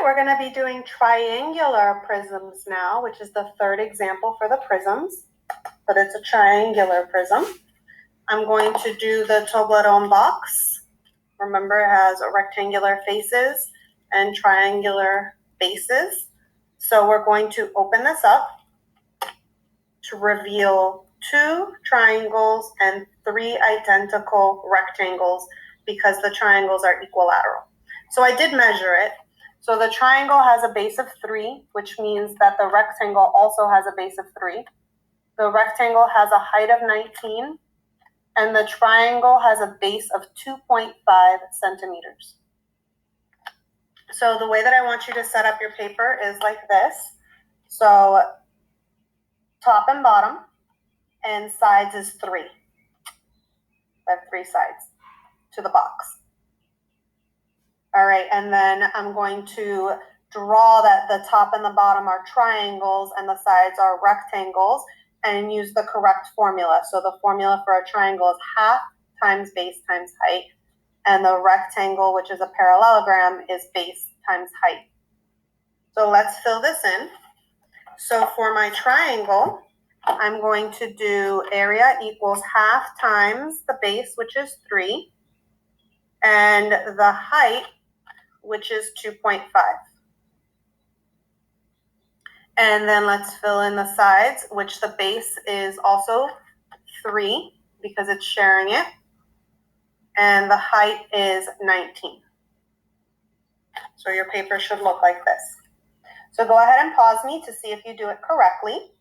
we're going to be doing triangular prisms now, which is the third example for the prisms, but it's a triangular prism. I'm going to do the Toblerone box. Remember, it has rectangular faces and triangular bases. So we're going to open this up to reveal 2 triangles and 3 identical rectangles because the triangles are equilateral. So I did measure it. So the triangle has a base of 3, which means that the rectangle also has a base of 3. The rectangle has a height of 19, and the triangle has a base of 2.5 centimeters. So the way that I want you to set up your paper is like this. So top and bottom, and sides is 3. I have 3 sides to the box. All right, and then I'm going to draw that the top and the bottom are triangles and the sides are rectangles and use the correct formula. So the formula for a triangle is half times base times height, and the rectangle, which is a parallelogram, is base times height. So let's fill this in. So for my triangle, I'm going to do area equals half times the base, which is 3, and the height, which is 2.5. And then let's fill in the sides, which the base is also 3 because it's sharing it, and the height is 19. So your paper should look like this. So go ahead and pause me to see if you do it correctly.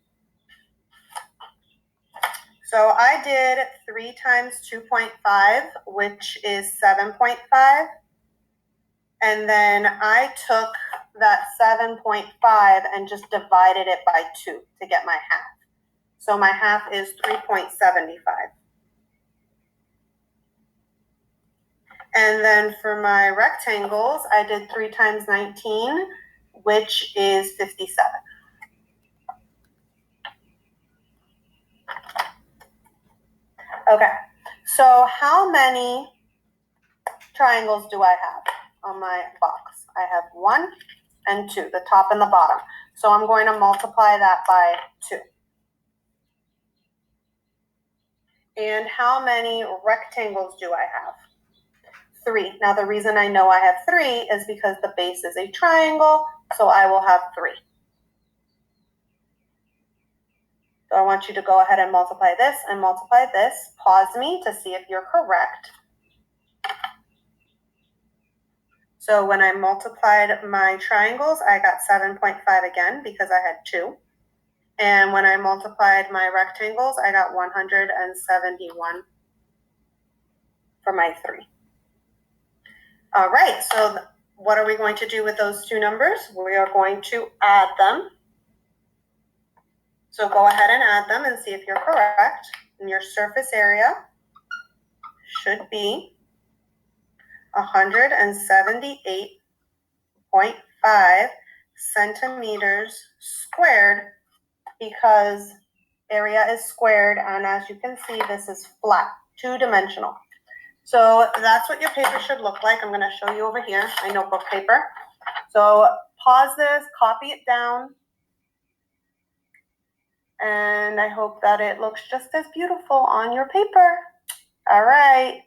So I did 3 times 2.5, which is 7.5. And then I took that 7.5 and just divided it by 2 to get my half. So my half is 3.75. And then for my rectangles, I did 3 times 19, which is 57. Okay, so how many triangles do I have on my box? I have 1 and 2, the top and the bottom. So I'm going to multiply that by 2. And how many rectangles do I have? 3. Now the reason I know I have 3 is because the base is a triangle, so I will have 3. So I want you to go ahead and multiply this and multiply this. Pause me to see if you're correct. So when I multiplied my triangles, I got 7.5 again because I had 2. And when I multiplied my rectangles, I got 171 for my 3. All right, so what are we going to do with those 2 numbers? We are going to add them. So go ahead and add them and see if you're correct. And your surface area should be 178.5 centimeters squared because area is squared, and as you can see, this is flat, 2-dimensional. So that's what your paper should look like. I'm going to show you over here, my notebook paper. So pause this, copy it down, and I hope that it looks just as beautiful on your paper. All right.